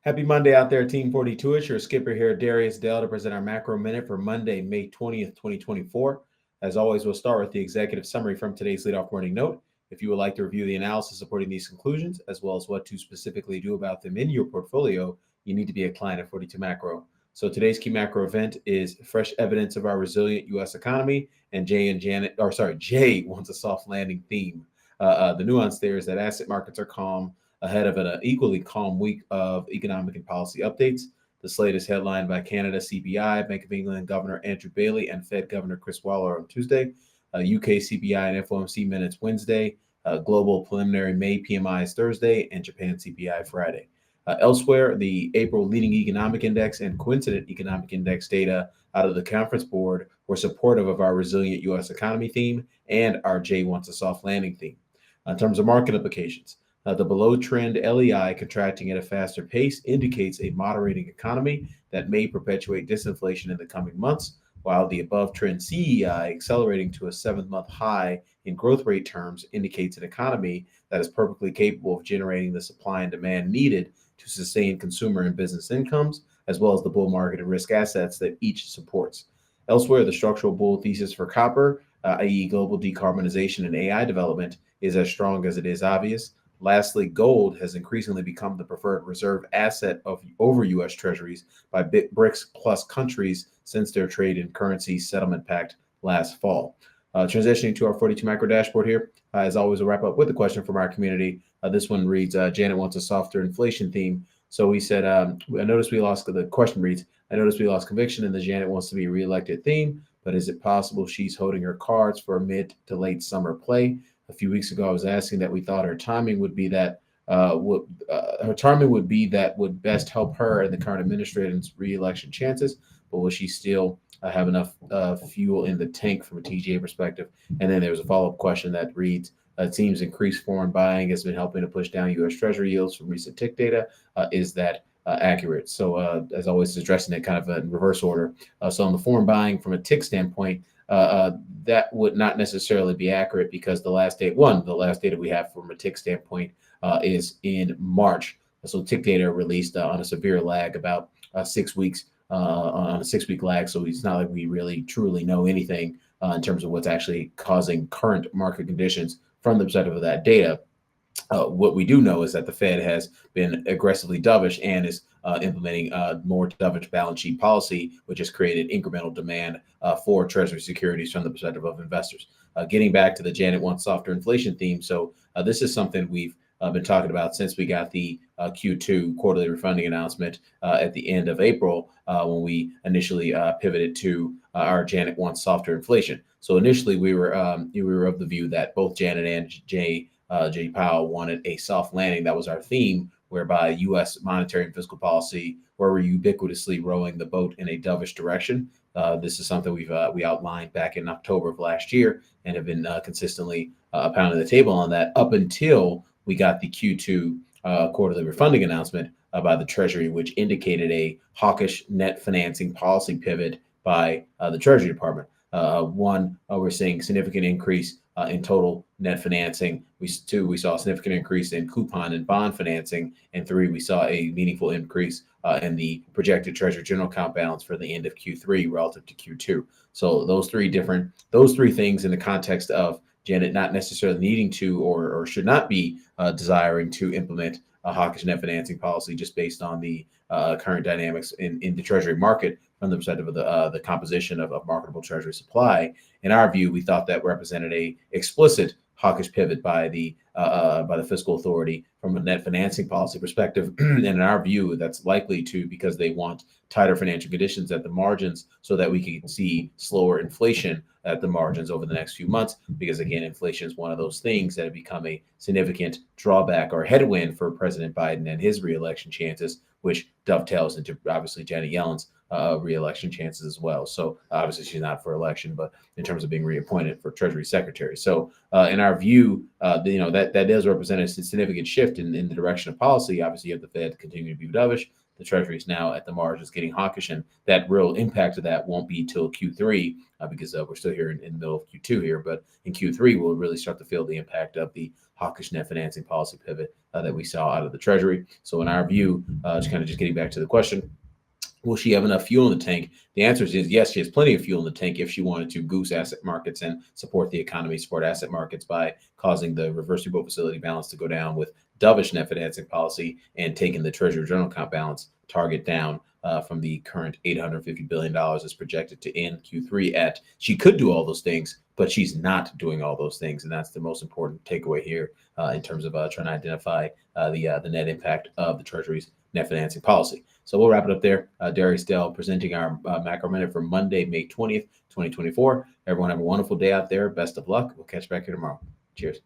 Happy Monday out there, Team 42ish. Your skipper here, Darius Dale, to present our macro minute for Monday, May 20th, 2024. As always, we'll start with the executive summary from today's leadoff morning note. If you would like to review the analysis supporting these conclusions, as well as what to specifically do about them in your portfolio, you need to be a client of 42 Macro. So today's key macro event is fresh evidence of our resilient U.S. economy, and Jay wants a soft landing theme. The nuance there is that asset markets are calm ahead of an equally calm week of economic and policy updates. The slate is headlined by Canada CPI, Bank of England Governor Andrew Bailey, and Fed Governor Chris Waller on Tuesday, UK CPI and FOMC minutes Wednesday, global preliminary May PMIs Thursday, and Japan CPI Friday. Elsewhere, the April leading economic index and coincident economic index data out of the conference board were supportive of our resilient U.S. economy theme and our Jay wants a soft landing theme. In terms of market implications, the below trend LEI contracting at a faster pace indicates a moderating economy that may perpetuate disinflation in the coming months, while the above trend CEI accelerating to a 7-month high in growth rate terms indicates an economy that is perfectly capable of generating the supply and demand needed to sustain consumer and business incomes, as well as the bull market and risk assets that each supports. Elsewhere, the structural bull thesis for copper, i.e., global decarbonization and AI development, is as strong as it is obvious. Lastly, gold has increasingly become the preferred reserve asset over U.S. Treasuries by BRICS plus countries since their trade and currency settlement pact last fall. Transitioning to our 42 macro dashboard here, as always, we'll wrap up with a question from our community. This one reads, Janet wants a softer inflation theme. So he said, the question reads, I noticed we lost conviction in the Janet wants to be reelected theme, but is it possible she's holding her cards for a mid to late summer play? A few weeks ago, I was asking that we thought her timing would be that would best help her and the current administration's re-election chances. But will she still have enough fuel in the tank from a TGA perspective? And then there's a follow-up question that reads, it seems increased foreign buying has been helping to push down U.S. Treasury yields from recent tick data. Is that accurate? So as always, addressing it kind of in reverse order. So on the foreign buying from a tick standpoint, that would not necessarily be accurate because the last data we have from a tick standpoint is in March. So tick data released on a severe lag, about 6 weeks on a 6-week lag. So it's not like we really truly know anything in terms of what's actually causing current market conditions from the perspective of that data. What we do know is that the Fed has been aggressively dovish and is implementing more dovish balance sheet policy, which has created incremental demand for Treasury securities from the perspective of investors. Getting back to the Janet wants softer inflation theme. So this is something we've been talking about since we got the Q2 quarterly refunding announcement at the end of April when we initially pivoted to our Janet wants softer inflation. So initially we were of the view that both Janet and Jay Powell wanted a soft landing. That was our theme, whereby U.S. monetary and fiscal policy were ubiquitously rowing the boat in a dovish direction. This is something we outlined back in October of last year and have been consistently pounding the table on that up until we got the Q2 quarterly refunding announcement by the Treasury, which indicated a hawkish net financing policy pivot by the Treasury Department. We're seeing significant increase in total net financing. We saw a significant increase in coupon and bond financing. And 3, we saw a meaningful increase in the projected Treasury general account balance for the end of Q3 relative to Q2. So those three things in the context of Janet not necessarily needing to or should not be desiring to implement a hawkish net financing policy just based on the current dynamics in the Treasury market from the perspective of the composition of marketable Treasury supply. In our view, we thought that represented a explicit hawkish pivot by the fiscal authority from a net financing policy perspective. And in our view, that's likely to because they want tighter financial conditions at the margins so that we can see slower inflation at the margins over the next few months. Because again, inflation is one of those things that have become a significant drawback or headwind for President Biden and his reelection chances, which dovetails into obviously Janet Yellen's reelection chances as well. So obviously she's not for election, but in terms of being reappointed for Treasury Secretary. So in our view, that does represent a significant shift in the direction of policy. Obviously, you have the Fed continue to be dovish. the Treasury is now at the margins getting hawkish, and that real impact of that won't be till Q3 because we're still here in the middle of Q2 here. But in Q3, we'll really start to feel the impact of the hawkish net financing policy pivot that we saw out of the Treasury. So in our view, just getting back to the question, will she have enough fuel in the tank? The answer is yes, she has plenty of fuel in the tank if she wanted to goose asset markets and support the economy, support asset markets by causing the reverse repo facility balance to go down with dovish net financing policy and taking the Treasury general account balance target down from the current $850 billion as projected to end Q3 at. She could do all those things, but she's not doing all those things. And that's the most important takeaway here in terms of trying to identify the net impact of the Treasury's net financing policy. So we'll wrap it up there. Darius Dale presenting our macro minute for Monday, May 20th, 2024. Everyone have a wonderful day out there. Best of luck. We'll catch you back here tomorrow. Cheers.